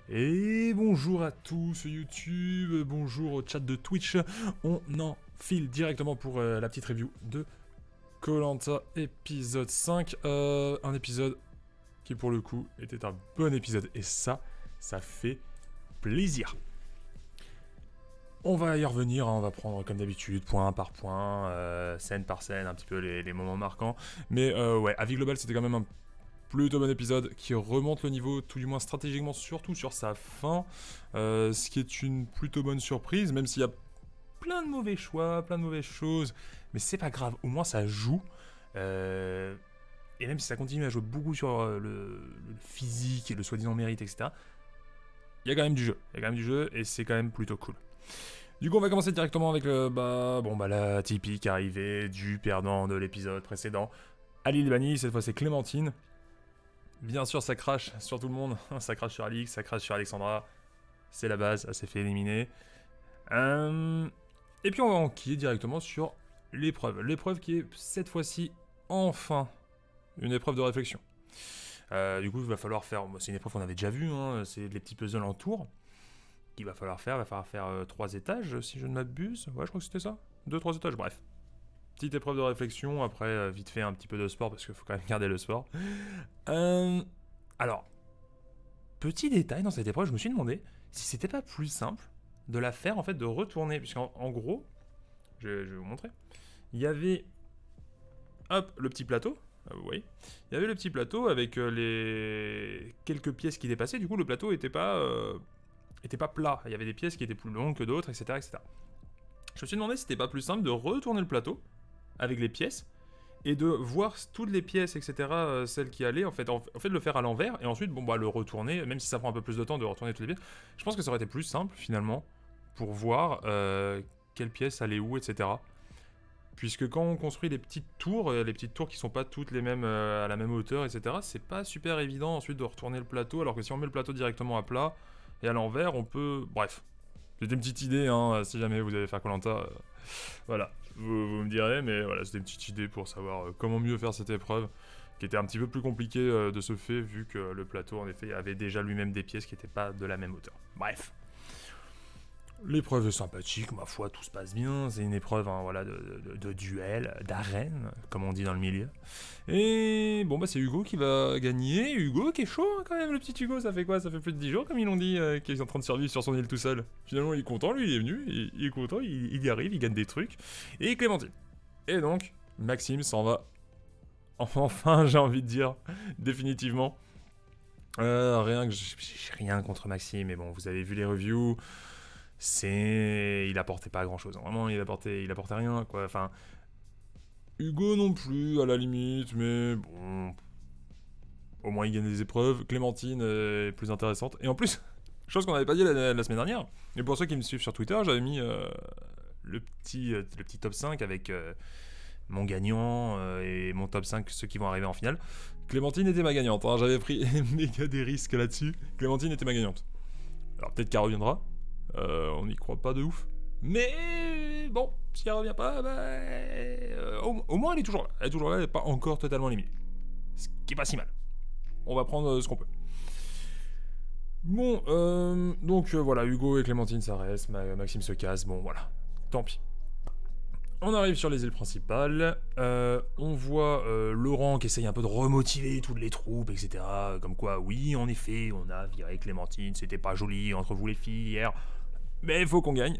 Et bonjour à tous sur YouTube, bonjour au chat de Twitch. On enfile directement pour la petite review de Koh-Lanta épisode 5. Un épisode qui pour le coup était un bon épisode et ça fait plaisir. On va y revenir, hein, on va prendre comme d'habitude point par point, scène par scène, un petit peu les moments marquants. Mais ouais, avis global c'était quand même un plutôt bon épisode qui remonte le niveau, tout du moins stratégiquement, surtout sur sa fin, ce qui est une plutôt bonne surprise, même s'il y a plein de mauvais choix, plein de mauvaises choses, mais c'est pas grave, au moins ça joue. Et même si ça continue à jouer beaucoup sur le physique et le soi-disant mérite, etc., il y a quand même du jeu, et c'est quand même plutôt cool. Du coup, on va commencer directement avec la typique arrivée du perdant de l'épisode précédent. Ali le banni, cette fois c'est Clémentine. Bien sûr, ça crache sur tout le monde. Ça crache sur Alix, ça crache sur Alexandra. C'est la base, elle s'est fait éliminer. Et puis on va enquiller directement sur l'épreuve. L'épreuve qui est cette fois-ci, enfin, une épreuve de réflexion. Du coup, il va falloir faire... C'est une épreuve qu'on avait déjà vue, hein, c'est les petits puzzles en tour. Qu'il va falloir faire. Il va falloir faire 3 étages, si je ne m'abuse. Ouais, je crois que c'était ça. 2-3 étages, bref. Petite épreuve de réflexion, après vite fait un petit peu de sport parce qu'il faut quand même garder le sport. Alors, petit détail dans cette épreuve, je me suis demandé si c'était pas plus simple de la faire en fait, de retourner, puisqu'en gros, je vais vous montrer, il y avait, hop, le petit plateau, vous voyez, il y avait le petit plateau avec les quelques pièces qui dépassaient, du coup le plateau était pas plat, il y avait des pièces qui étaient plus longues que d'autres, etc., etc. Je me suis demandé si c'était pas plus simple de retourner le plateau avec les pièces et de voir toutes les pièces, etc., celles qui allaient, en fait de le faire à l'envers et ensuite le retourner, même si ça prend un peu plus de temps de retourner toutes les pièces. Je pense que ça aurait été plus simple finalement pour voir quelles pièces allaient où, etc. Puisque quand on construit les petites tours qui sont pas toutes les mêmes à la même hauteur, etc., c'est pas super évident ensuite de retourner le plateau, alors que si on met le plateau directement à plat et à l'envers, on peut... Bref. C'était une petite idée, hein, si jamais vous allez faire Koh-Lanta, voilà, vous me direz, mais voilà, c'était une petite idée pour savoir comment mieux faire cette épreuve, qui était un petit peu plus compliquée de ce fait, vu que le plateau, en effet, avait déjà lui-même des pièces qui n'étaient pas de la même hauteur. Bref. L'épreuve est sympathique, ma foi, tout se passe bien. C'est une épreuve voilà, de duel, d'arène, comme on dit dans le milieu. Et bon, c'est Hugo qui va gagner. Hugo qui est chaud hein, quand même, le petit Hugo. Ça fait quoi? Ça fait plus de 10 jours, comme ils l'ont dit, qu'il est en train de survivre sur son île tout seul. Finalement, il est content, lui, il est venu. Il est content, il y arrive, il gagne des trucs. Et Clémentine. Et donc, Maxime s'en va. Enfin, j'ai envie de dire, définitivement. Rien que j'ai rien contre Maxime, mais bon, vous avez vu les reviews. Il apportait pas grand chose, vraiment il apportait rien quoi, enfin Hugo non plus à la limite, mais bon, au moins il gagne des épreuves. Clémentine est plus intéressante, et en plus, chose qu'on n'avait pas dit la semaine dernière, et pour ceux qui me suivent sur Twitter, j'avais mis le petit top 5 avec mon gagnant et mon top 5 ceux qui vont arriver en finale. Clémentine était ma gagnante, hein, j'avais pris méga des risques là-dessus. Clémentine était ma gagnante. Alors peut-être qu'elle reviendra. On n'y croit pas de ouf. Mais bon, si elle revient pas, au moins elle est toujours là. Elle est toujours là, elle n'est pas encore totalement éliminée. Ce qui est pas si mal. On va prendre ce qu'on peut. Bon, donc voilà, Hugo et Clémentine ça reste, Maxime se casse, bon voilà, tant pis. On arrive sur les îles principales, on voit Laurent qui essaye un peu de remotiver toutes les troupes, etc. Comme quoi, oui, en effet, on a viré Clémentine, c'était pas joli entre vous les filles hier, mais il faut qu'on gagne.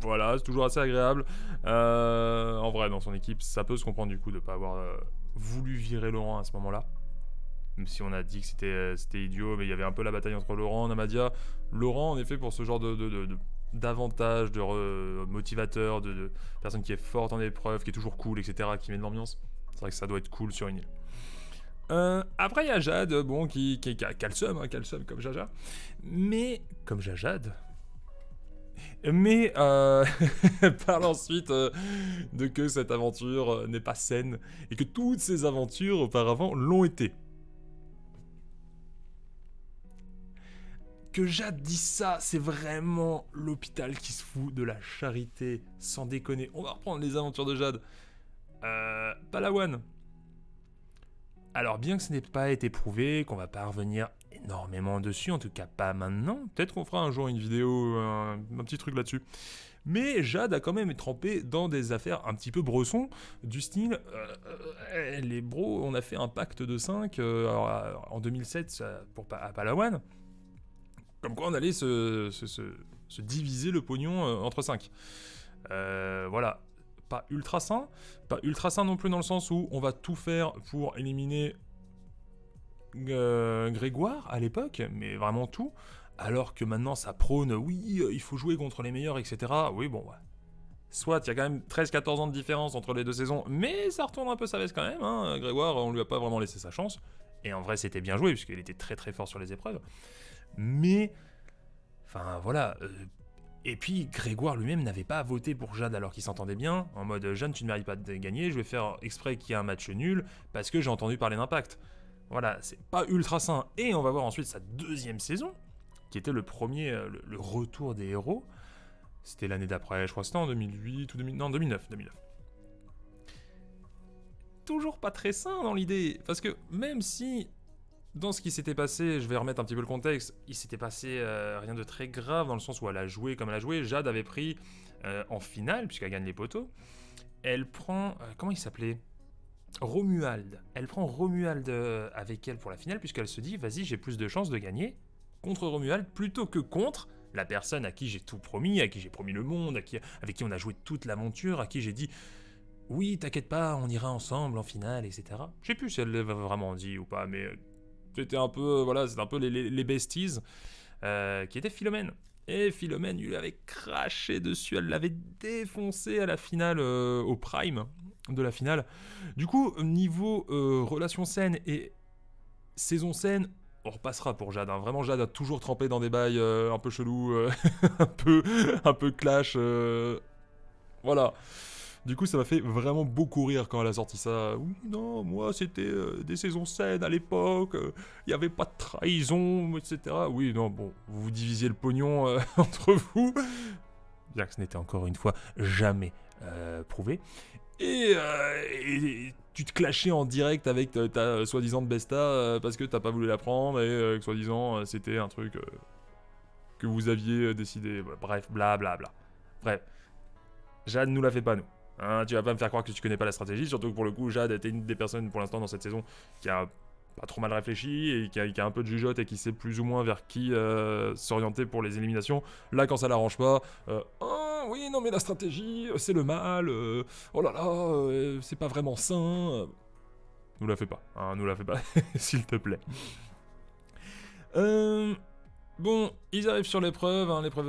Voilà, c'est toujours assez agréable. En vrai, dans son équipe, ça peut se comprendre du coup de pas avoir voulu virer Laurent à ce moment-là. Même si on a dit que c'était idiot, mais il y avait un peu la bataille entre Laurent et Namadia. Laurent, en effet, pour ce genre d'avantage, de motivateur, de personne qui est forte en épreuve, qui est toujours cool, etc., qui met de l'ambiance. C'est vrai que ça doit être cool sur une île. Après, il y a Jade, bon, qui a le seum, comme Jaja. Mais, comme Jajade... Mais parle ensuite de que cette aventure n'est pas saine et que toutes ces aventures auparavant l'ont été. Que Jade dise ça, c'est vraiment l'hôpital qui se fout de la charité, sans déconner. On va reprendre les aventures de Jade. Palawan. Alors bien que ce n'ait pas été prouvé, qu'on va pas revenir énormément dessus, en tout cas pas maintenant. Peut-être qu'on fera un jour une vidéo, un petit truc là-dessus. Mais Jade a quand même trempé dans des affaires un petit peu bressons, du style, les bros, on a fait un pacte de 5 en 2007 à Palawan, comme quoi on allait se diviser le pognon entre 5. Voilà, pas ultra sain non plus dans le sens où on va tout faire pour éliminer Grégoire à l'époque, mais vraiment tout, alors que maintenant ça prône, oui, il faut jouer contre les meilleurs, etc. Oui, bon, ouais. Soit il y a quand même 13-14 ans de différence entre les deux saisons, mais ça retourne un peu sa veste quand même, hein. Grégoire, on lui a pas vraiment laissé sa chance, et en vrai c'était bien joué, puisqu'il était très très fort sur les épreuves, mais, enfin voilà, et puis Grégoire lui-même n'avait pas voté pour Jade alors qu'il s'entendait bien, en mode, Jade tu ne mérites pas de gagner, je vais faire exprès qu'il y ait un match nul, parce que j'ai entendu parler d'Impact. Voilà, c'est pas ultra sain. Et on va voir ensuite sa deuxième saison, qui était le premier, le retour des héros. C'était l'année d'après, je crois que c'était en 2008 ou 2000, non, 2009. Toujours pas très sain dans l'idée, parce que même si, dans ce qui s'était passé, je vais remettre un petit peu le contexte, il s'était passé rien de très grave, dans le sens où elle a joué comme elle a joué. Jade avait pris en finale, puisqu'elle gagne les poteaux, elle prend, comment il s'appelait ? Romuald. Elle prend Romuald avec elle pour la finale, puisqu'elle se dit, vas-y, j'ai plus de chances de gagner contre Romuald plutôt que contre la personne à qui j'ai tout promis, à qui j'ai promis le monde, avec qui on a joué toute l'aventure, à qui j'ai dit, oui, t'inquiète pas, on ira ensemble en finale, etc. Je sais plus si elle l'avait vraiment dit ou pas, mais c'était un peu, voilà, c'était un peu les besties, qui étaient Philomène. Et Philomène lui avait craché dessus, elle l'avait défoncé à la finale, au prime de la finale. Du coup, niveau relation saine et saison saine, on repassera pour Jade. Hein. Vraiment, Jade a toujours trempé dans des bails un peu chelous, un peu clash. Voilà. Du coup, ça m'a fait vraiment beaucoup rire quand elle a sorti ça. Oui, non, moi, c'était des saisons saines à l'époque. Il n'y avait pas de trahison, etc. Oui, non, bon, vous divisiez le pognon entre vous. Bien que ce n'était encore une fois jamais prouvé. Et tu te clashais en direct avec ta soi-disant besta parce que t'as pas voulu la prendre et que soi-disant c'était un truc que vous aviez décidé. Bref, blablabla. Bref, Jade nous la fait pas nous. Hein, tu vas pas me faire croire que tu connais pas la stratégie, surtout que pour le coup Jade était une des personnes pour l'instant dans cette saison qui a pas trop mal réfléchi et qui a un peu de jugeote et qui sait plus ou moins vers qui s'orienter pour les éliminations. Là quand ça l'arrange pas, oui non mais la stratégie c'est le mal, oh là là c'est pas vraiment sain. Nous la fais pas, hein, nous la fais pas, s'il te plaît. Bon, ils arrivent sur l'épreuve, hein, l'épreuve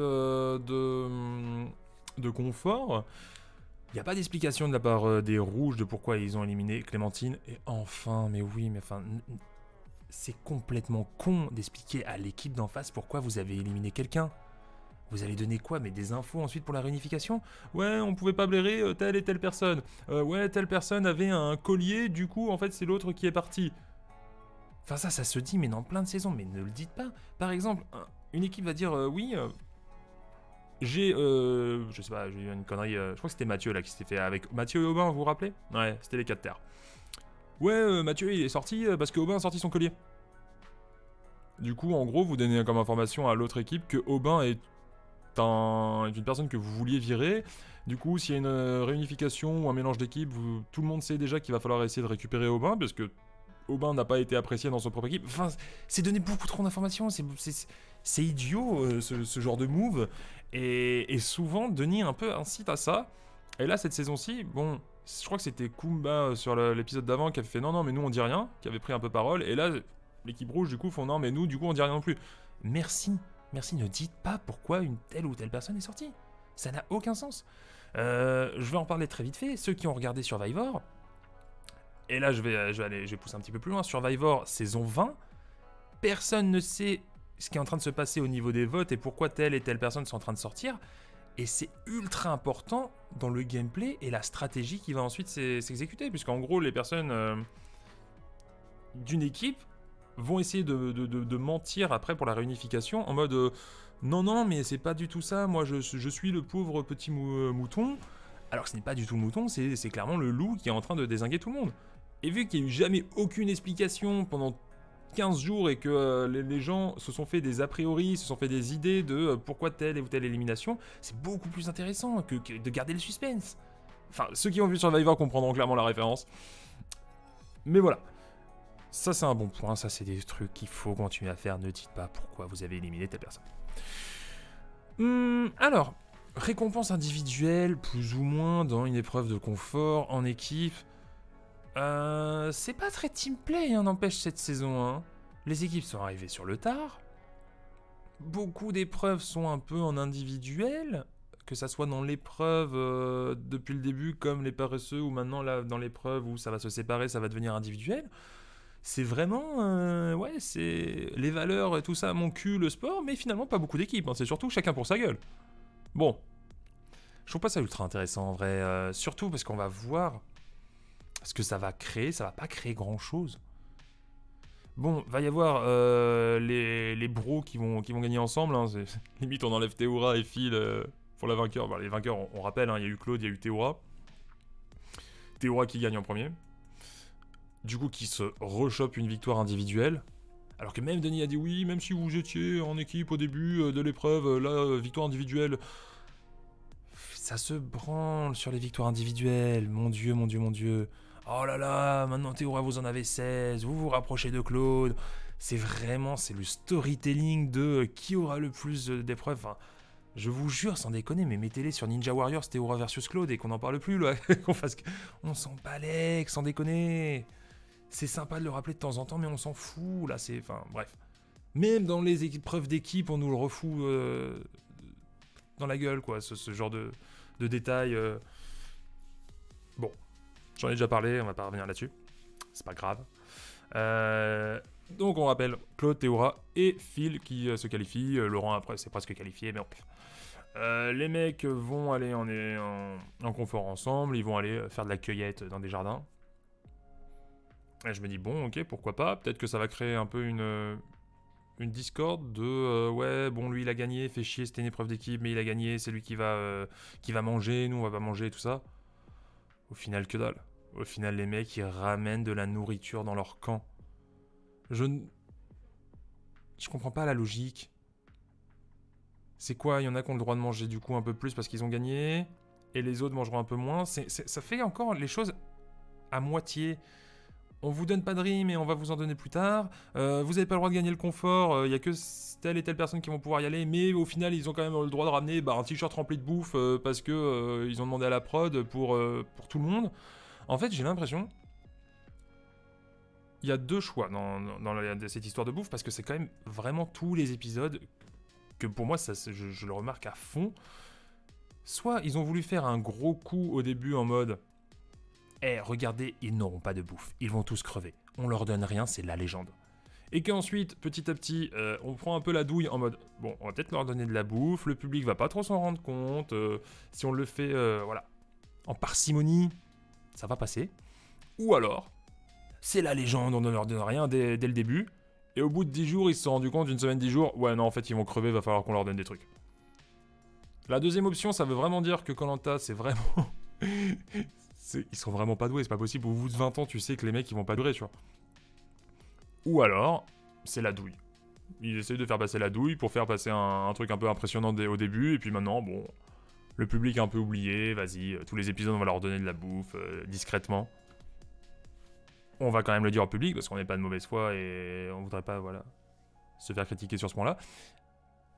de confort. Il n'y a pas d'explication de la part des rouges de pourquoi ils ont éliminé Clémentine. Et enfin, mais oui, mais enfin, c'est complètement con d'expliquer à l'équipe d'en face pourquoi vous avez éliminé quelqu'un. Vous allez donner quoi? Mais des infos ensuite pour la réunification? Ouais, on pouvait pas blairer telle et telle personne. Ouais, telle personne avait un collier, du coup, en fait, c'est l'autre qui est parti. Enfin, ça se dit, mais dans plein de saisons, mais ne le dites pas. Par exemple, une équipe va dire, oui... J'ai, je sais pas, j'ai eu une connerie, je crois que c'était Mathieu là qui s'était fait avec Mathieu et Aubin, vous vous rappelez? Ouais, c'était les 4 terres. Ouais, Mathieu il est sorti parce que Aubin a sorti son collier. Du coup, en gros, vous donnez comme information à l'autre équipe que Aubin est une personne que vous vouliez virer. Du coup, s'il y a une réunification ou un mélange d'équipes, tout le monde sait déjà qu'il va falloir essayer de récupérer Aubin parce que Aubin n'a pas été apprécié dans son propre équipe. Enfin, c'est donner beaucoup trop d'informations, c'est idiot ce genre de move. Et souvent, Denis un peu incite à ça. Et là, cette saison-ci, bon, je crois que c'était Kumba sur l'épisode d'avant qui avait fait non, mais nous on dit rien, qui avait pris un peu parole. Et là, l'équipe rouge, du coup, font non, mais nous, du coup, on dit rien non plus. Merci, ne dites pas pourquoi une telle ou telle personne est sortie. Ça n'a aucun sens. Je vais en parler très vite fait. Ceux qui ont regardé Survivor, et là, je vais pousser un petit peu plus loin. Survivor, saison 20, personne ne sait ce qui est en train de se passer au niveau des votes et pourquoi telle et telle personne sont en train de sortir. Et c'est ultra important dans le gameplay et la stratégie qui va ensuite s'exécuter. Puisqu'en gros, les personnes d'une équipe vont essayer de mentir après pour la réunification en mode non, mais c'est pas du tout ça. Moi, je suis le pauvre petit mouton. Alors que ce n'est pas du tout le mouton, c'est clairement le loup qui est en train de dézinguer tout le monde. Et vu qu'il n'y a eu jamais aucune explication pendant 15 jours et que les gens se sont fait des a priori, se sont fait des idées de pourquoi telle ou telle élimination, c'est beaucoup plus intéressant que de garder le suspense. Enfin, ceux qui ont vu Survivor comprendront clairement la référence. Mais voilà. Ça, c'est un bon point. Ça, c'est des trucs qu'il faut continuer à faire. Ne dites pas pourquoi vous avez éliminé telle personne. Alors, récompense individuelle, plus ou moins, dans une épreuve de confort, en équipe. C'est pas très teamplay, n'empêche, cette saison. Hein. Les équipes sont arrivées sur le tard. Beaucoup d'épreuves sont un peu en individuel. Que ça soit dans l'épreuve depuis le début, comme les paresseux, ou maintenant là, dans l'épreuve où ça va se séparer, ça va devenir individuel. C'est vraiment, ouais, c'est les valeurs et tout ça, mon cul, le sport, mais finalement pas beaucoup d'équipes, hein, c'est surtout chacun pour sa gueule. Bon, je trouve pas ça ultra intéressant en vrai, surtout parce qu'on va voir ce que ça va créer, ça va pas créer grand chose. Bon, va y avoir les bros qui vont gagner ensemble, hein, limite on enlève Théora et Phil pour la vainqueur. Bon, les vainqueurs, on rappelle, il y a eu Claude, il y a eu Théora. Théora qui gagne en premier. Du coup, qui se rechoppe une victoire individuelle. Alors que même Denis a dit oui, même si vous étiez en équipe au début de l'épreuve, là, victoire individuelle. Ça se branle sur les victoires individuelles. Mon Dieu, mon Dieu, mon Dieu. Oh là là, maintenant Théora, vous en avez 16. Vous vous rapprochez de Claude. C'est vraiment, c'est le storytelling de qui aura le plus d'épreuves. Enfin, je vous jure, sans déconner, mais mettez-les sur Ninja Warriors, Théora versus Claude et qu'on n'en parle plus, là. On s'en balèque, sans déconner. C'est sympa de le rappeler de temps en temps, mais on s'en fout, là, c'est... Enfin, bref. Même dans les épreuves d'équipe, on nous le refout dans la gueule, quoi, ce genre de détails. Bon, j'en ai déjà parlé, on va pas revenir là-dessus. C'est pas grave. Donc, on rappelle Claude, Théora et Phil qui se qualifient. Laurent, après, c'est presque qualifié, mais les mecs vont aller en confort ensemble, ils vont aller faire de la cueillette dans des jardins. Et je me dis, bon, ok, pourquoi pas. Peut-être que ça va créer un peu une discorde de ouais, bon, lui il a gagné, fait chier, c'était une épreuve d'équipe, mais il a gagné, c'est lui qui va manger, nous on va pas manger, tout ça. Au final, que dalle. Au final, les mecs ils ramènent de la nourriture dans leur camp. Je comprends pas la logique. C'est quoi? Il y en a qui ont le droit de manger du coup un peu plus parce qu'ils ont gagné, et les autres mangeront un peu moins. Ça fait encore les choses à moitié. On vous donne pas de riz, mais on va vous en donner plus tard. Vous n'avez pas le droit de gagner le confort. Il y a que telle et telle personne qui vont pouvoir y aller. Mais au final, ils ont quand même le droit de ramener un t-shirt rempli de bouffe parce que ils ont demandé à la prod pour tout le monde. En fait, j'ai l'impression... Il y a deux choix dans cette histoire de bouffe parce que c'est quand même vraiment tous les épisodes que pour moi, ça, je le remarque à fond. Soit ils ont voulu faire un gros coup au début en mode... Eh, regardez, ils n'auront pas de bouffe. Ils vont tous crever. On leur donne rien, c'est la légende. Et qu'ensuite, petit à petit, on prend un peu la douille en mode... Bon, on va peut-être leur donner de la bouffe, le public va pas trop s'en rendre compte. Si on le fait, voilà, en parcimonie, ça va passer. Ou alors, c'est la légende, on ne leur donne rien dès le début. Et au bout de 10 jours, ils se sont rendus compte, une semaine, 10 jours, ouais, non, en fait, ils vont crever, va falloir qu'on leur donne des trucs. La deuxième option, ça veut vraiment dire que Koh-Lanta, c'est vraiment... Ils sont vraiment pas doués, c'est pas possible. Au bout de 20 ans, tu sais que les mecs, ils vont pas durer, tu vois. Ou alors, c'est la douille. Ils essayent de faire passer la douille pour faire passer un truc un peu impressionnant au début, et puis maintenant, bon, le public est un peu oublié, vas-y, tous les épisodes, on va leur donner de la bouffe, discrètement. On va quand même le dire au public, parce qu'on n'est pas de mauvaise foi, et on voudrait pas, voilà, se faire critiquer sur ce point-là.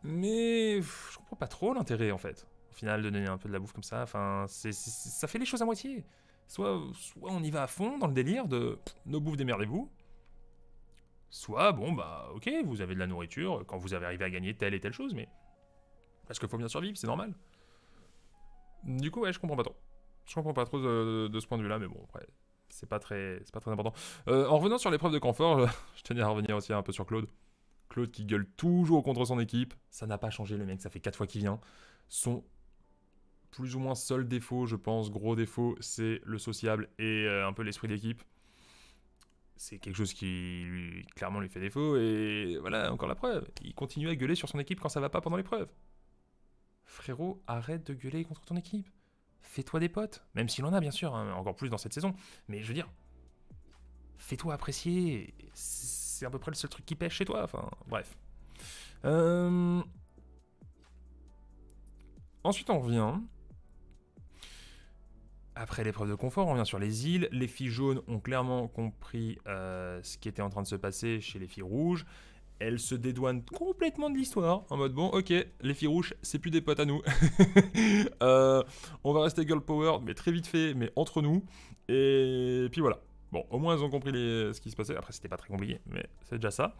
Mais je comprends pas trop l'intérêt, en fait. Au final, de donner un peu de la bouffe comme ça, enfin, ça fait les choses à moitié. Soit on y va à fond dans le délire de nos bouffes, démerdez-vous. Soit, bon, bah, ok, vous avez de la nourriture quand vous avez arrivé à gagner telle et telle chose, mais... Parce qu'il faut bien survivre, c'est normal. Du coup, ouais, je comprends pas trop. Je comprends pas trop de ce point de vue-là, mais bon, après, c'est pas très important. En revenant sur l'épreuve de confort, je tenais à revenir aussi un peu sur Claude. Claude qui gueule toujours contre son équipe. Ça n'a pas changé, le mec, ça fait 4 fois qu'il vient. Son plus ou moins seul défaut, je pense, gros défaut, c'est le sociable et un peu l'esprit d'équipe. C'est quelque chose qui clairement lui fait défaut, et voilà, encore la preuve. Il continue à gueuler sur son équipe quand ça va pas pendant l'épreuve. Frérot, arrête de gueuler contre ton équipe. Fais-toi des potes, même s'il en a bien sûr, hein, encore plus dans cette saison. Mais je veux dire, fais-toi apprécier. C'est à peu près le seul truc qui pêche chez toi. Enfin, bref. Ensuite, on revient. Après l'épreuve de confort, on revient sur les îles. Les filles jaunes ont clairement compris ce qui était en train de se passer chez les filles rouges. Elles se dédouanent complètement de l'histoire, en mode bon, ok, les filles rouges, c'est plus des potes à nous. On va rester girl power, mais très vite fait, mais entre nous. Et puis voilà. Bon, au moins elles ont compris ce qui se passait. Après, c'était pas très compliqué, mais c'est déjà ça.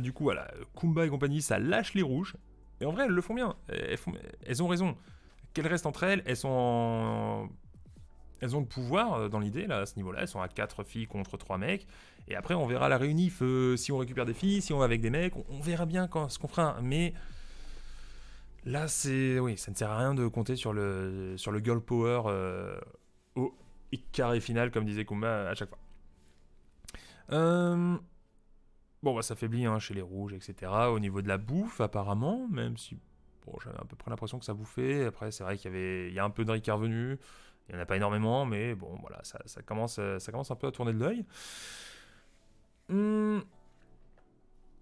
Du coup, voilà, Kumba et compagnie, ça lâche les rouges. Et en vrai, elles le font bien. Elles ont raison. Qu'elles restent entre elles, elles ont le pouvoir dans l'idée, là, à ce niveau-là. Elles sont à 4 filles contre 3 mecs. Et après, on verra la réunif si on récupère des filles, si on va avec des mecs. On verra bien ce qu'on fera. Mais là, oui, ça ne sert à rien de compter sur le girl power au carré final, comme disait Kumba à chaque fois. Bon, bah, ça faiblit chez les rouges, etc. Au niveau de la bouffe, apparemment, même si bon, j'avais à peu près l'impression que ça bouffait. Après, c'est vrai qu'il y a un peu de riz qui est revenu. Il n'y en a pas énormément, mais bon, voilà, ça commence un peu à tourner de l'œil.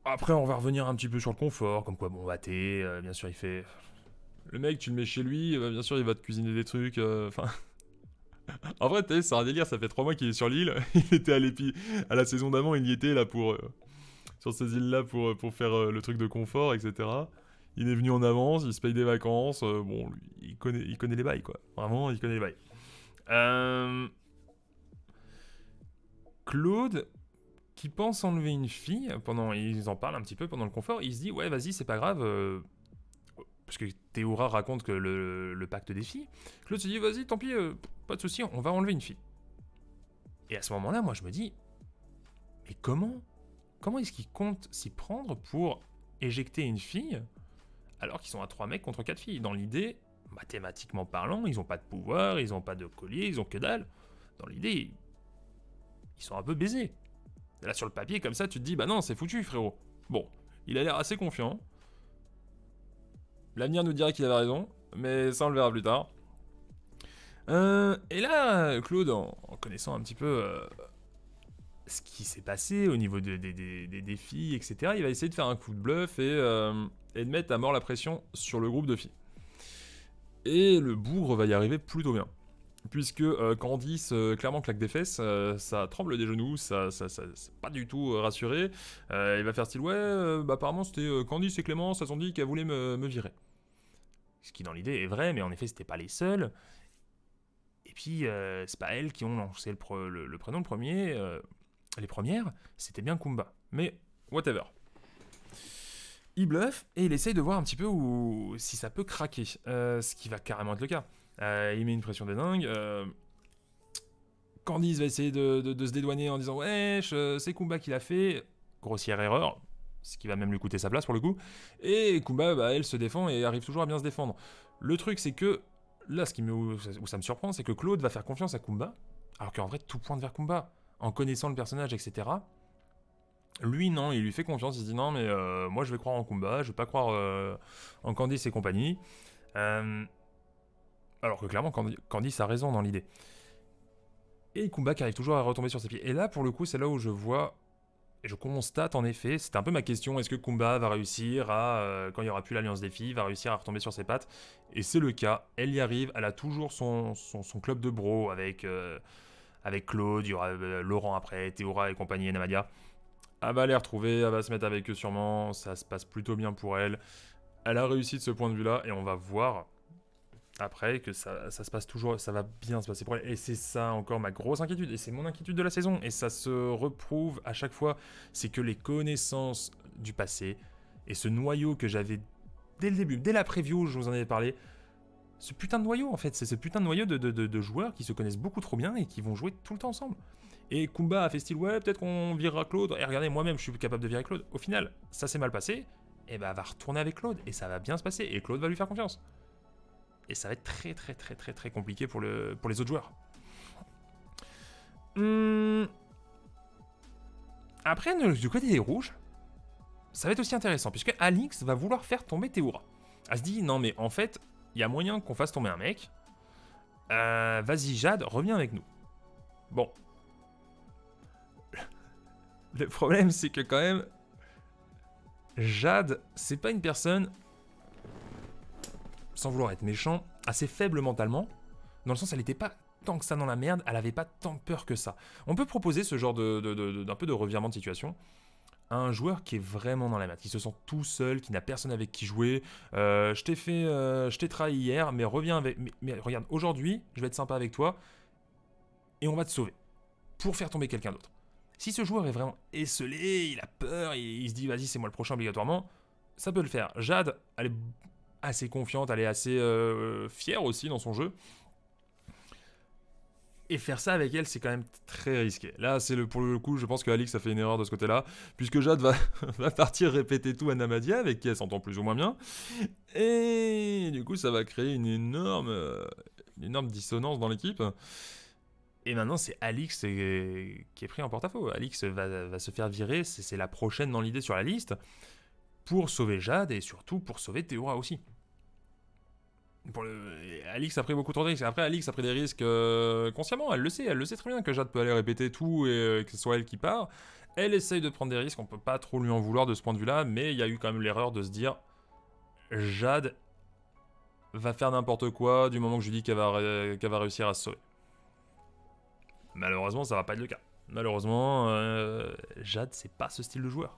Après, on va revenir un petit peu sur le confort, comme quoi, bon, bah, bien sûr, il fait... Le mec, tu le mets chez lui, bien sûr, il va te cuisiner des trucs, enfin... En vrai, c'est un délire, ça fait 3 mois qu'il est sur l'île, il était à la saison d'avant, il y était, là, sur ces îles-là, pour faire le truc de confort, etc. Il est venu en avance, il se paye des vacances, bon, lui, il connaît les bails, quoi. Vraiment, il connaît les bails. Claude... qui pense enlever une fille, ils en parlent un petit peu pendant le confort, il se dit, ouais, vas-y, c'est pas grave, parce que Théora raconte que le pacte des filles, Claude se dit, vas-y, tant pis, pas de souci, on va enlever une fille. Et à ce moment-là, moi, je me dis, mais comment est-ce qu'ils comptent s'y prendre pour éjecter une fille, alors qu'ils sont à 3 mecs contre 4 filles? Dans l'idée, mathématiquement parlant, ils ont pas de pouvoir, ils ont pas de collier, ils ont que dalle. Dans l'idée, ils sont un peu baisés. Là, sur le papier, comme ça, tu te dis, bah non, c'est foutu, frérot. Bon, il a l'air assez confiant. L'avenir nous dira qu'il avait raison, mais ça, on le verra plus tard. Et là, Claude, en connaissant un petit peu ce qui s'est passé au niveau des défis, etc., il va essayer de faire un coup de bluff et de mettre à mort la pression sur le groupe de filles. Et le bougre va y arriver plutôt bien. Puisque Candice clairement claque des fesses, ça tremble des genoux, ça c'est pas du tout rassuré. Il va faire style ouais, bah, apparemment c'était Candice et Clémence, elles ont dit qu'elles voulaient me virer. Ce qui dans l'idée est vrai, mais en effet c'était pas les seuls. Et puis c'est pas elles qui ont lancé le prénom le premier, les premières, c'était bien Kumba. Mais whatever. Il bluffe et il essaye de voir un petit peu si ça peut craquer, ce qui va carrément être le cas. Il met une pression de dingue. Candice va essayer de se dédouaner en disant ouais, c'est Kumba qui l'a fait. Grossière erreur, ce qui va même lui coûter sa place pour le coup. Et Kumba, bah, elle se défend et arrive toujours à bien se défendre. Le truc, c'est que là, où ça me surprend, c'est que Claude va faire confiance à Kumba, alors qu'en vrai, tout pointe vers Kumba. En connaissant le personnage, etc. Lui, non, il lui fait confiance. Il se dit non, mais moi, je vais croire en Kumba, je vais pas croire en Candice et compagnie. Alors que clairement, Candice a raison dans l'idée. Et Kumba qui arrive toujours à retomber sur ses pieds. Et là, pour le coup, c'est là où je vois, et je constate en effet, c'était un peu ma question, est-ce que Kumba va réussir à, quand il n'y aura plus l'Alliance des filles, va réussir à retomber sur ses pattes? Et c'est le cas, elle y arrive, elle a toujours son club de bro avec Claude, il y aura Laurent après, Théora et compagnie, et Namadia. Elle va les retrouver, elle va se mettre avec eux sûrement, ça se passe plutôt bien pour elle. Elle a réussi de ce point de vue-là, et on va voir après que ça se passe toujours, ça va bien se passer pour elle. Et c'est ça encore ma grosse inquiétude, et c'est mon inquiétude de la saison, et ça se reprouve à chaque fois, c'est que les connaissances du passé, et ce noyau que j'avais dès le début, dès la preview, je vous en avais parlé, ce putain de noyau en fait, c'est ce putain de noyau de joueurs qui se connaissent beaucoup trop bien et qui vont jouer tout le temps ensemble. Et Kumba a fait style ouais, peut-être qu'on virera Claude, et regardez, moi-même je suis capable de virer Claude. Au final, ça s'est mal passé, et bah elle va retourner avec Claude, et ça va bien se passer, et Claude va lui faire confiance. Et ça va être très compliqué pour les autres joueurs. Après, du côté des rouges, ça va être aussi intéressant, puisque Alix va vouloir faire tomber Théora. Elle se dit, non mais en fait, il y a moyen qu'on fasse tomber un mec. Vas-y Jade, reviens avec nous. Bon. Le problème, c'est que quand même, Jade, c'est pas une personne, sans vouloir être méchant, assez faible mentalement, dans le sens elle était pas tant que ça dans la merde, elle avait pas tant peur que ça. On peut proposer ce genre d'un peu de revirement de situation à un joueur qui est vraiment dans la merde, qui se sent tout seul, qui n'a personne avec qui jouer. Je t'ai trahi hier, mais reviens avec, mais regarde, aujourd'hui, je vais être sympa avec toi et on va te sauver pour faire tomber quelqu'un d'autre. Si ce joueur est vraiment esselé, il a peur, il se dit vas-y c'est moi le prochain obligatoirement, ça peut le faire. Jade, elle est assez confiante, elle est assez fière aussi dans son jeu. Et faire ça avec elle, c'est quand même très risqué. Là, pour le coup, je pense que Alix a fait une erreur de ce côté-là, puisque Jade va partir répéter tout à Namadia, avec qui elle s'entend plus ou moins bien. Et du coup, ça va créer une énorme dissonance dans l'équipe. Et maintenant, c'est Alix qui est pris en porte-à-faux. Alix va se faire virer, c'est la prochaine dans l'idée sur la liste, pour sauver Jade et surtout pour sauver Théora aussi. Alix a pris beaucoup trop de risques. Après, Alix a pris des risques consciemment. Elle le sait très bien que Jade peut aller répéter tout et que ce soit elle qui part. Elle essaye de prendre des risques. On peut pas trop lui en vouloir de ce point de vue-là, mais il y a eu quand même l'erreur de se dire Jade va faire n'importe quoi du moment que je lui dis qu'elle va réussir à se sauver. Malheureusement, ça va pas être le cas. Malheureusement, Jade, c'est pas ce style de joueur.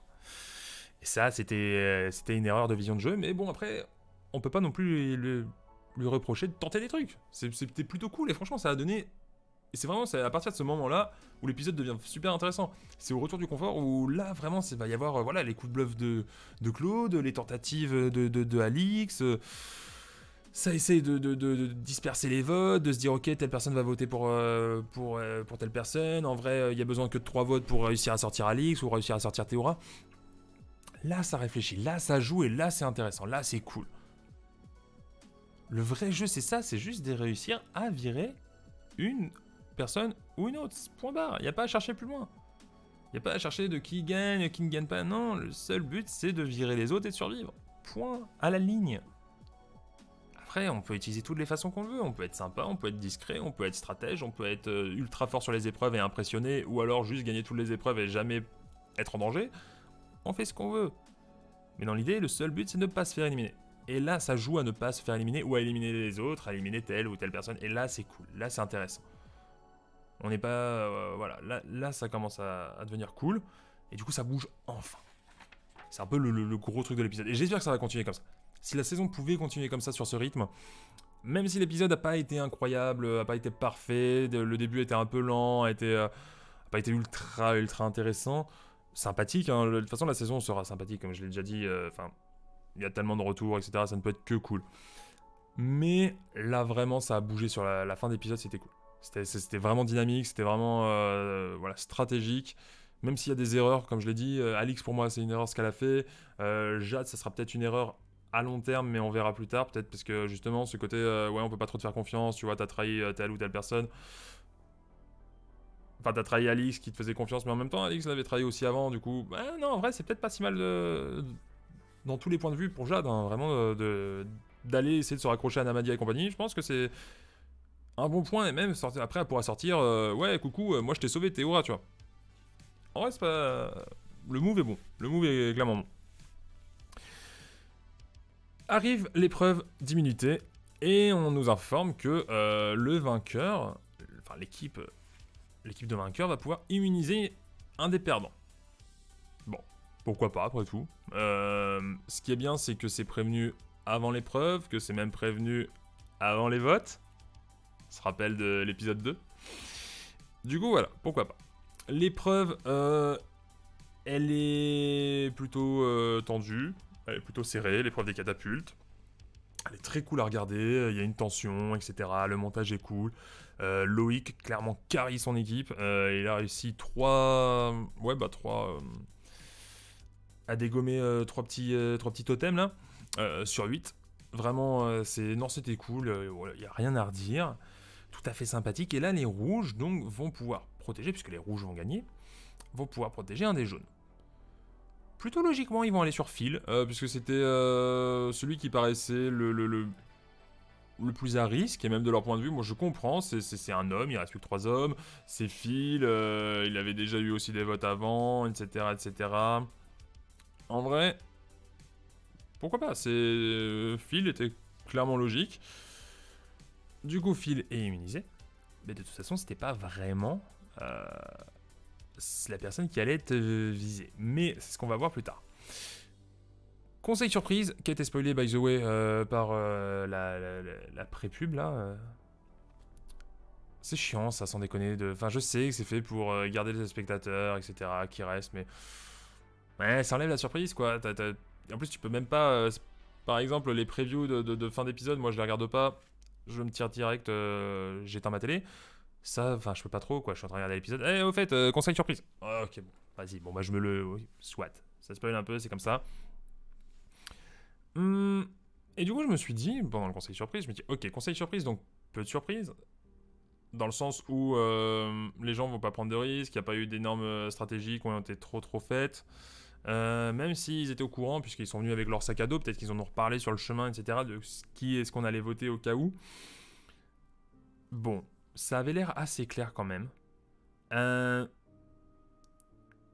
Et ça, c'était une erreur de vision de jeu, mais bon, après, on peut pas non plus lui reprocher de tenter des trucs. C'était plutôt cool et franchement ça a donné... Et c'est vraiment à partir de ce moment-là où l'épisode devient super intéressant. C'est au retour du confort où là vraiment il va y avoir voilà, les coups de bluff de Claude, les tentatives de Alix, ça essaie de disperser les votes, de se dire ok telle personne va voter pour telle personne, en vrai il y a besoin que de 3 votes pour réussir à sortir Alix ou réussir à sortir Théora. Là ça réfléchit, là ça joue et là c'est intéressant, là c'est cool. Le vrai jeu, c'est ça, c'est juste de réussir à virer une personne ou une autre. Point barre. Il n'y a pas à chercher plus loin. Il n'y a pas à chercher de qui gagne, qui ne gagne pas. Non, le seul but, c'est de virer les autres et de survivre. Point. À la ligne. Après, on peut utiliser toutes les façons qu'on veut. On peut être sympa, on peut être discret, on peut être stratège, on peut être ultra fort sur les épreuves et impressionner, ou alors juste gagner toutes les épreuves et jamais être en danger. On fait ce qu'on veut. Mais dans l'idée, le seul but, c'est de ne pas se faire éliminer. Et là, ça joue à ne pas se faire éliminer ou à éliminer les autres, à éliminer telle ou telle personne. Et là, c'est cool. Là, c'est intéressant. On n'est pas... voilà. Là, ça commence à devenir cool. Et du coup, ça bouge enfin. C'est un peu le gros truc de l'épisode. Et j'espère que ça va continuer comme ça. Si la saison pouvait continuer comme ça sur ce rythme, même si l'épisode n'a pas été incroyable, n'a pas été parfait, le début était un peu lent, n'a pas été ultra intéressant, sympathique. Hein. De toute façon, la saison sera sympathique, comme je l'ai déjà dit. Il y a tellement de retours, etc. Ça ne peut être que cool. Mais là, vraiment, ça a bougé sur la fin d'épisode, c'était cool. C'était vraiment dynamique, c'était vraiment voilà, stratégique. Même s'il y a des erreurs, comme je l'ai dit, Alix, pour moi, c'est une erreur ce qu'elle a fait. Jade, ça sera peut-être une erreur à long terme, mais on verra plus tard. Peut-être parce que, justement, ce côté, ouais, on peut pas trop te faire confiance, tu vois, t'as trahi telle ou telle personne. Enfin, t'as trahi Alix qui te faisait confiance, mais en même temps, Alix l'avait trahi aussi avant, du coup... non, en vrai, c'est peut-être pas si mal dans tous les points de vue pour Jade, hein, vraiment d'aller essayer de se raccrocher à Namadia et compagnie. Je pense que c'est un bon point, et même après elle pourra sortir ouais coucou, moi je t'ai sauvé Théora, tu vois. En vrai c'est pas... Le move est bon, le move est clairement bon. Arrive l'épreuve d'immunité et on nous informe que le vainqueur, enfin l'équipe de vainqueurs va pouvoir immuniser un des perdants. Bon, pourquoi pas après tout. Ce qui est bien, c'est que c'est prévenu avant l'épreuve, que c'est même prévenu avant les votes. On se rappelle de l'épisode 2. Du coup, voilà, pourquoi pas. L'épreuve, elle est plutôt tendue, elle est plutôt serrée, l'épreuve des catapultes. Elle est très cool à regarder, il y a une tension, etc. Le montage est cool. Loïc, clairement, carry son équipe. Il a réussi 3... Ouais, bah 3... à dégommer 3 petits totems, là, sur 8. Vraiment, non, c'était cool, il n'y a rien à redire. Tout à fait sympathique. Et là, les rouges, donc, vont pouvoir protéger, puisque les rouges vont gagner, vont pouvoir protéger un des jaunes. Plutôt logiquement, ils vont aller sur Phil, puisque c'était celui qui paraissait le le plus à risque, et même de leur point de vue, moi je comprends, c'est un homme, il reste plus que 3 hommes, c'est Phil, il avait déjà eu aussi des votes avant, etc. etc. En vrai, pourquoi pas, Phil était clairement logique. Du coup, Phil est immunisé, mais de toute façon, c'était pas vraiment la personne qui allait être visée. Mais c'est ce qu'on va voir plus tard. Conseil surprise, qui a été spoilé, by the way, par la pré-pub, là. C'est chiant, ça, sans déconner. Enfin, je sais que c'est fait pour garder les spectateurs, etc., qui restent, mais... Ouais, ça enlève la surprise, quoi. En plus, tu peux même pas... Par exemple, les previews de fin d'épisode, moi, je les regarde pas. Je me tire direct, j'éteins ma télé. Ça, enfin, je peux pas trop, quoi. Je suis en train de regarder l'épisode. Eh, au fait, conseil surprise. Oh, ok, bon, vas-y. Bon, bah, je me le... Oui, soit. Ça spoil un peu, c'est comme ça. Et du coup, je me suis dit, pendant le conseil surprise, je me dis, ok, conseil surprise, donc peu de surprise. Dans le sens où les gens vont pas prendre de risques, il n'y a pas eu d'énormes stratégies qui ont été trop faites. Même s'ils étaient au courant, puisqu'ils sont venus avec leur sac à dos, peut-être qu'ils en ont reparlé sur le chemin, etc., de qui est-ce qu'on allait voter au cas où. Bon, ça avait l'air assez clair quand même.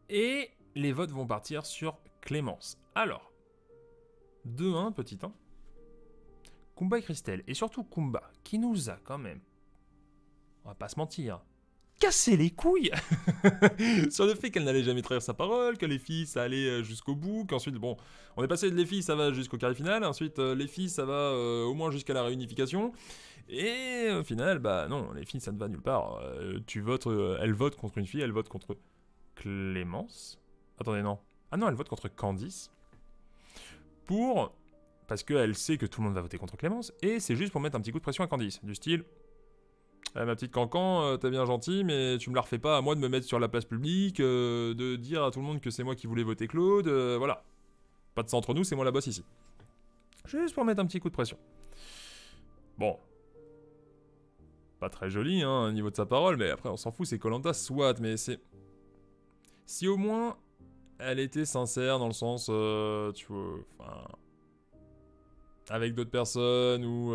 Et les votes vont partir sur Clémence. Alors, 2-1, petit 1. Kumba et Christelle, et surtout Kumba, qui nous a quand même, on va pas se mentir, cassé les couilles sur le fait qu'elle n'allait jamais trahir sa parole, que les filles ça allait jusqu'au bout, qu'ensuite, bon, on est passé de les filles ça va jusqu'au carré final, ensuite les filles ça va au moins jusqu'à la réunification, et au final, bah non, les filles ça ne va nulle part. Tu votes, elle vote contre une fille, elle vote contre Clémence. Attendez, non. Ah non, elle vote contre Candice. Parce qu'elle sait que tout le monde va voter contre Clémence, et c'est juste pour mettre un petit coup de pression à Candice, du style... ma petite cancan, t'es bien gentil, mais tu me la refais pas à moi de me mettre sur la place publique, de dire à tout le monde que c'est moi qui voulais voter Claude, voilà. Pas de ça entre nous, c'est moi la boss ici. Juste pour mettre un petit coup de pression. Bon. Pas très joli, hein, au niveau de sa parole, mais après on s'en fout, c'est Koh-Lanta, soit, mais c'est... Si au moins, elle était sincère dans le sens, tu vois, enfin... Avec d'autres personnes, ou...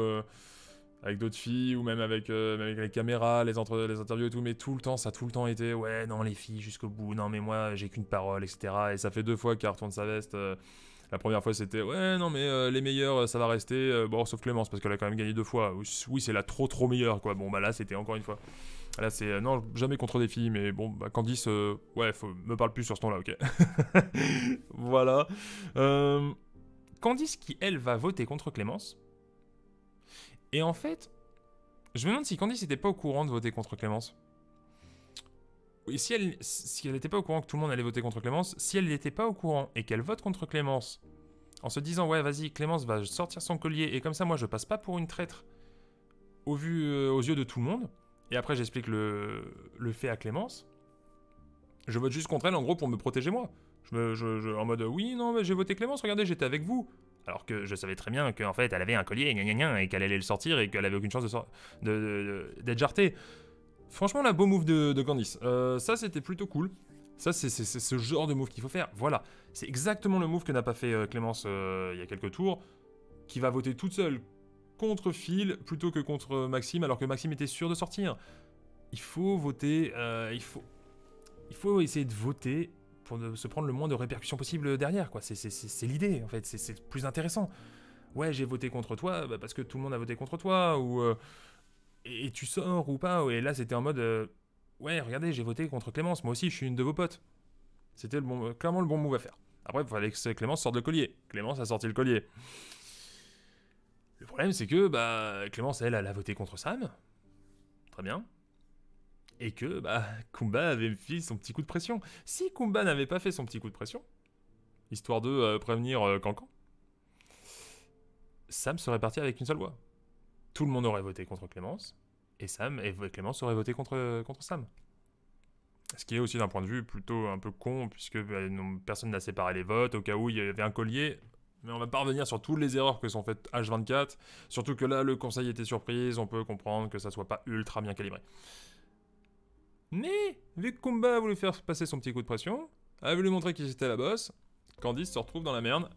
avec d'autres filles, ou même avec les caméras, les interviews et tout, mais tout le temps, ça a tout le temps été, ouais, non, les filles, jusqu'au bout, non, mais moi, j'ai qu'une parole, etc. Et ça fait 2 fois qu'elle retourne sa veste. La première fois, c'était, ouais, non, mais les meilleurs, ça va rester, bon, sauf Clémence, parce qu'elle a quand même gagné 2 fois. Oui, c'est la trop meilleure, quoi. Bon, bah là, c'était encore une fois. Là, c'est, non, jamais contre des filles, mais bon, bah, Candice, ouais, me parle plus sur ce ton-là, ok. Voilà. Candice qui, elle, va voter contre Clémence. Et en fait, je me demande si Candice n'était pas au courant de voter contre Clémence. Oui, si elle n'était pas au courant que tout le monde allait voter contre Clémence, si elle n'était pas au courant et qu'elle vote contre Clémence, en se disant, ouais, vas-y, Clémence va sortir son collier, et comme ça, moi, je passe pas pour une traître aux yeux de tout le monde, et après, j'explique le fait à Clémence, je vote juste contre elle, en gros, pour me protéger moi. En mode, oui, non, mais j'ai voté Clémence, regardez, j'étais avec vous. Alors que je savais très bien qu'en fait, elle avait un collier, et qu'elle allait le sortir, et qu'elle avait aucune chance d'être jartée. Franchement, la beau move de Candice. Ça, c'était plutôt cool. Ça, c'est ce genre de move qu'il faut faire. Voilà. C'est exactement le move que n'a pas fait Clémence il y a quelques tours, qui va voter toute seule contre Phil plutôt que contre Maxime, alors que Maxime était sûr de sortir. Il faut voter... il faut essayer de voter pour se prendre le moins de répercussions possible derrière, quoi. C'est l'idée, en fait. C'est plus intéressant. Ouais, j'ai voté contre toi, bah, parce que tout le monde a voté contre toi, ou... et tu sors ou pas. Et là, c'était en mode... ouais, regardez, j'ai voté contre Clémence. Moi aussi, je suis une de vos potes. C'était clairement le bon move à faire. Après, il fallait que Clémence sorte le collier. Clémence a sorti le collier. Le problème, c'est que bah, Clémence, elle a voté contre Sam. Très bien. Et que bah, Kumba avait fait son petit coup de pression. Si Kumba n'avait pas fait son petit coup de pression, histoire de prévenir Cancan, Sam serait parti avec une seule voix. Tout le monde aurait voté contre Clémence, et Clémence aurait voté contre Sam. Ce qui est aussi d'un point de vue plutôt un peu con, puisque personne n'a séparé les votes, au cas où il y avait un collier. Mais on va pas revenir sur toutes les erreurs que sont faites H24. Surtout que là, le conseil était surprise, on peut comprendre que ça soit pas ultra bien calibré. Mais, vu que Kumba a voulu faire passer son petit coup de pression, a voulu montrer qu'il était la boss, Candice se retrouve dans la merde.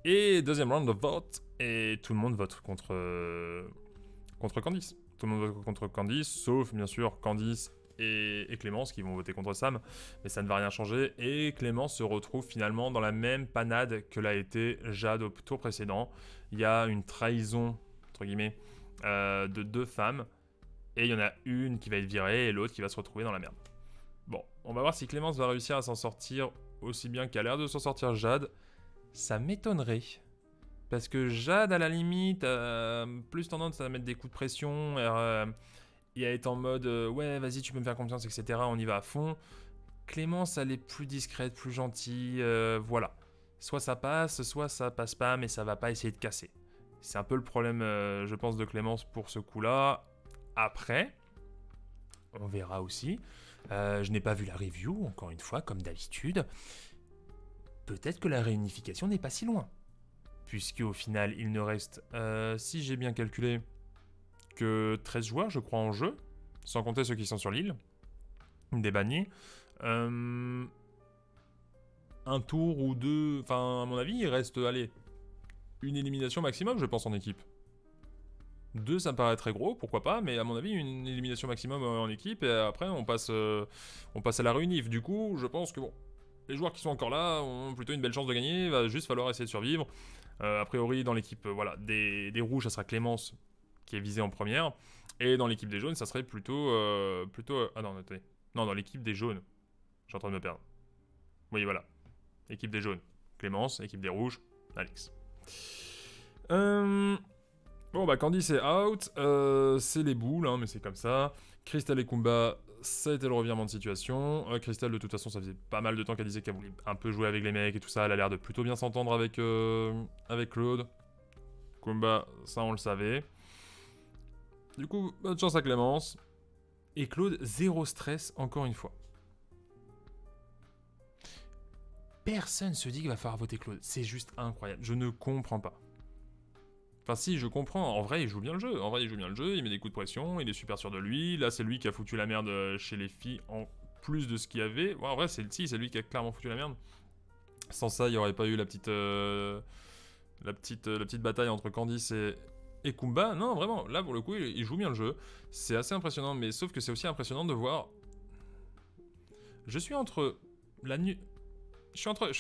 Et deuxième round de vote, et tout le monde vote contre contre Candice. Tout le monde vote contre Candice, sauf bien sûr Candice et Clémence qui vont voter contre Sam, mais ça ne va rien changer. Et Clémence se retrouve finalement dans la même panade que l'a été Jade au tour précédent. Il y a une trahison, entre guillemets, de 2 femmes, et il y en a une qui va être virée et l'autre qui va se retrouver dans la merde. Bon, on va voir si Clémence va réussir à s'en sortir aussi bien qu'a l'air de s'en sortir Jade. Ça m'étonnerait. Parce que Jade, à la limite, plus tendance à mettre des coups de pression et à être en mode ouais, vas-y, tu peux me faire confiance, etc. On y va à fond. Clémence, elle est plus discrète, plus gentille. Voilà. Soit ça passe, soit ça passe pas, mais ça va pas essayer de casser. C'est un peu le problème, je pense, de Clémence pour ce coup-là. Après, on verra aussi. Je n'ai pas vu la review, encore une fois, comme d'habitude. Peut-être que la réunification n'est pas si loin. Puisque au final, il ne reste, si j'ai bien calculé, que 13 joueurs, je crois, en jeu, sans compter ceux qui sont sur l'île, des bannis. Un tour ou deux, enfin, à mon avis, il reste, allez, une élimination maximum, je pense, en équipe. 2, ça me paraît très gros, pourquoi pas, mais à mon avis, une élimination maximum en équipe, et après, on passe à la réunif. Du coup, je pense que, bon, les joueurs qui sont encore là ont plutôt une belle chance de gagner, il va juste falloir essayer de survivre. A priori, dans l'équipe voilà, des rouges, ça sera Clémence qui est visée en première. Et dans l'équipe des jaunes, ça serait plutôt... ah non, attendez. Non, dans l'équipe des jaunes. Je suis en train de me perdre. Oui, voilà. Équipe des jaunes. Clémence, équipe des rouges, Alex. Bon, bah, Candy, c'est out. C'est les boules, hein, mais c'est comme ça. Crystal et Kumba, ça a été le revirement de situation. Crystal, de toute façon, ça faisait pas mal de temps qu'elle disait qu'elle voulait un peu jouer avec les mecs et tout ça. Elle a l'air de plutôt bien s'entendre avec Claude. Kumba, ça on le savait. Du coup, bonne chance à Clémence. Et Claude, zéro stress, encore une fois. Personne se dit qu'il va falloir voter Claude. C'est juste incroyable. Je ne comprends pas. Enfin si, je comprends, en vrai il joue bien le jeu, il met des coups de pression, il est super sûr de lui, là c'est lui qui a foutu la merde chez les filles en plus de ce qu'il y avait, bon, en vrai c'est lui qui a clairement foutu la merde. Sans ça il n'y aurait pas eu la petite bataille entre Candice et Kumba, non vraiment, là pour le coup il joue bien le jeu, c'est assez impressionnant, mais sauf que c'est aussi impressionnant de voir... Je suis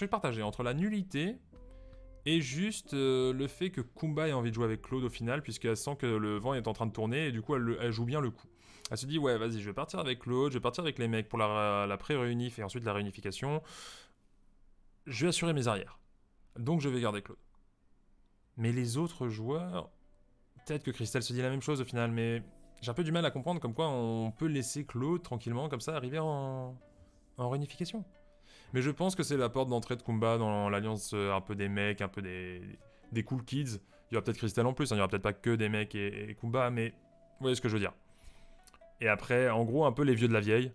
partagé entre la nullité... Et juste le fait que Kumba ait envie de jouer avec Claude au final, puisqu'elle sent que le vent est en train de tourner, et du coup elle joue bien le coup. Elle se dit ouais vas-y, je vais partir avec Claude, je vais partir avec les mecs pour la pré-réunif et ensuite la réunification. Je vais assurer mes arrières. Donc je vais garder Claude. Mais les autres joueurs... Peut-être que Christelle se dit la même chose au final, mais j'ai un peu du mal à comprendre comme quoi on peut laisser Claude tranquillement comme ça arriver en réunification. Mais je pense que c'est la porte d'entrée de Kumba dans l'alliance un peu des mecs, un peu des cool kids. Il y aura peut-être Crystal en plus, hein, il n'y aura peut-être pas que des mecs et Kumba, mais vous voyez ce que je veux dire. Et après, en gros, un peu les vieux de la vieille,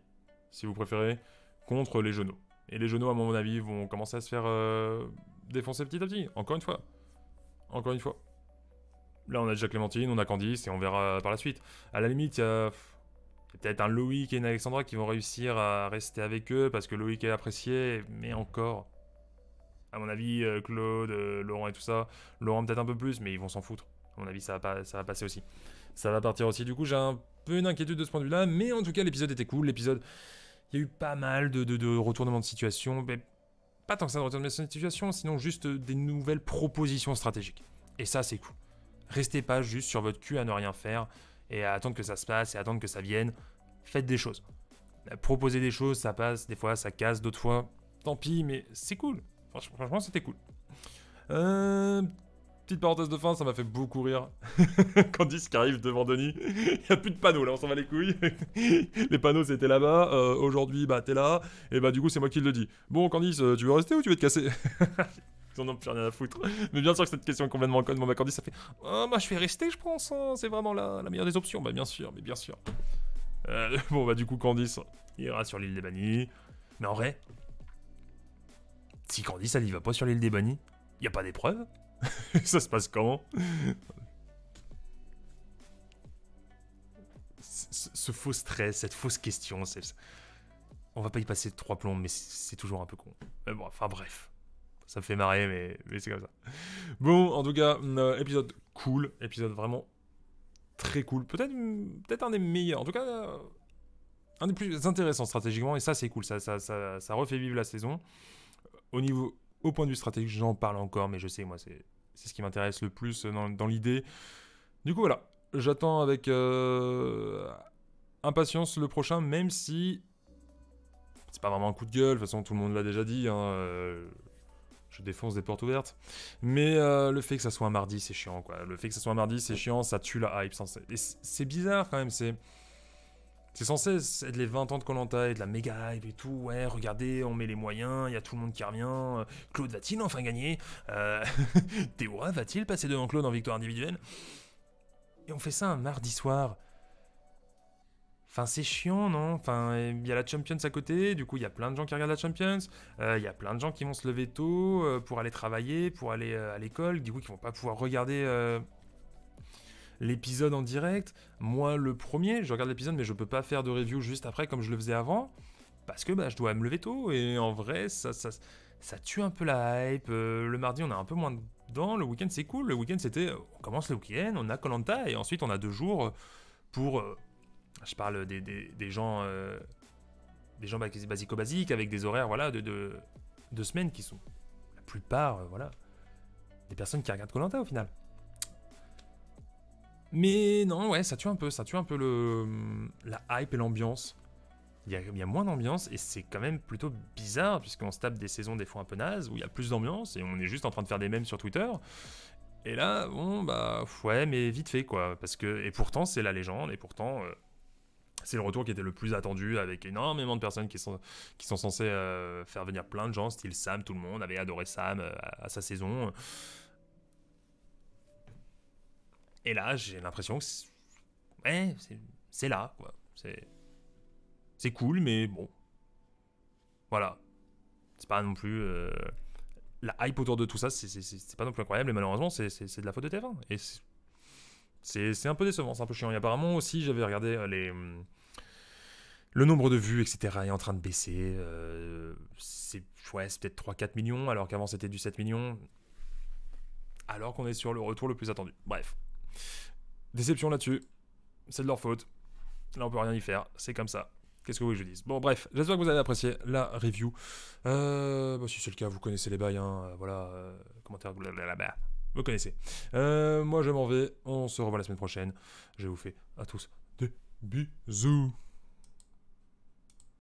si vous préférez, contre les genoux. Et les genoux, à mon avis, vont commencer à se faire défoncer petit à petit, encore une fois. Encore une fois. Là, on a déjà Clémentine, on a Candice, et on verra par la suite. À la limite, il y a... peut-être un Loïc et une Alexandra qui vont réussir à rester avec eux parce que Loïc est apprécié, mais encore. À mon avis, Claude, Laurent et tout ça. Laurent peut-être un peu plus, mais ils vont s'en foutre. À mon avis, ça va passer aussi. Ça va partir aussi. Du coup, j'ai un peu une inquiétude de ce point de vue-là, mais en tout cas, l'épisode était cool. L'épisode, il y a eu pas mal de retournements de situation. Mais pas tant que ça de retournements de situation, sinon juste des nouvelles propositions stratégiques. Et ça, c'est cool. Restez pas juste sur votre cul à ne rien faire et à attendre que ça se passe et à attendre que ça vienne. Faites des choses. Proposer des choses, ça passe, des fois ça casse, d'autres fois, tant pis, mais c'est cool. Franchement, c'était cool. Petite parenthèse de fin, ça m'a fait beaucoup rire. Candice qui arrive devant Denis, il n'y a plus de panneaux là, on s'en va les couilles. Les panneaux c'était là-bas, aujourd'hui bah t'es là, et bah du coup c'est moi qui le dis. Bon Candice, tu veux rester ou tu veux te casser? Ils en ont plus rien à foutre. Mais bien sûr que cette question est complètement conne. Bon, bah, Candice, ça fait oh, bah, je vais rester, je pense. Hein. C'est vraiment la meilleure des options. Bah, bien sûr, mais bien sûr. Bon, bah, du coup, Candice ira sur l'île des bannis. Mais en vrai, si Candice, elle y va pas sur l'île des bannis, y a pas d'épreuve. Ça se passe comment? Ce faux stress, cette fausse question, on va pas y passer 3 plombs, mais c'est toujours un peu con. Mais bon, enfin bref. Ça me fait marrer, mais c'est comme ça. Bon, en tout cas, épisode cool, épisode vraiment très cool. Peut-être un des meilleurs. En tout cas, un des plus intéressants stratégiquement. Et ça, c'est cool. Ça refait vivre la saison. Au point de vue stratégique, j'en parle encore, mais je sais, moi, c'est ce qui m'intéresse le plus dans l'idée. Du coup, voilà. J'attends avec impatience le prochain, même si c'est pas vraiment un coup de gueule. De toute façon, tout le monde l'a déjà dit. Je défonce des portes ouvertes. Mais le fait que ça soit un mardi, c'est chiant, quoi. Le fait que ça soit un mardi, c'est chiant, ça tue la hype. Et c'est bizarre, quand même. C'est censé être les 20 ans de Koh-Lanta et de la méga hype et tout. Ouais, regardez, on met les moyens, il y a tout le monde qui revient. Claude va-t-il enfin gagner Théora va-t-il passer devant Claude en victoire individuelle? Et on fait ça un mardi soir. Enfin, c'est chiant, non? Enfin, il y a la Champions à côté, du coup, il y a plein de gens qui regardent la Champions. Il y a plein de gens qui vont se lever tôt pour aller travailler, pour aller à l'école, du coup, qui vont pas pouvoir regarder l'épisode en direct. Moi, le premier, je regarde l'épisode, mais je peux pas faire de review juste après comme je le faisais avant, parce que je dois me lever tôt, et en vrai, ça tue un peu la hype. Le mardi, on a un peu moins dedans, le week-end, c'est cool. Le week-end, c'était, on commence le week-end, on a Koh-Lanta, et ensuite, on a 2 jours pour... je parle des gens basico-basiques avec des horaires voilà, de semaines qui sont la plupart voilà, des personnes qui regardent Koh-Lanta au final. Mais non, ouais, ça tue un peu la hype et l'ambiance. Il y a moins d'ambiance et c'est quand même plutôt bizarre puisqu'on se tape des saisons des fois un peu nazes où il y a plus d'ambiance et on est juste en train de faire des mèmes sur Twitter. Et là, bon, ouais, mais vite fait quoi. Et pourtant, c'est la légende et pourtant... c'est le retour qui était le plus attendu avec énormément de personnes qui sont censées faire venir plein de gens, style Sam, tout le monde avait adoré Sam à sa saison. Et là, j'ai l'impression que c'est là, quoi. C'est cool, mais bon. Voilà. C'est pas non plus... la hype autour de tout ça, c'est pas non plus incroyable, et malheureusement, c'est de la faute de TF1. Et c'est un peu décevant, c'est un peu chiant. Et apparemment aussi, j'avais regardé le nombre de vues, etc. est en train de baisser. C'est peut-être 3-4 millions, alors qu'avant c'était du 7 millions. Alors qu'on est sur le retour le plus attendu. Bref. Déception là-dessus. C'est de leur faute. Là, on peut rien y faire. C'est comme ça. Qu'est-ce que vous voulez que je dise? Bon, bref. J'espère que vous avez apprécié la review. Si c'est le cas, vous connaissez les bails. Voilà. Commentaire. Blablabla. Vous connaissez. Moi, je m'en vais. On se revoit la semaine prochaine. Je vous fais à tous des bisous.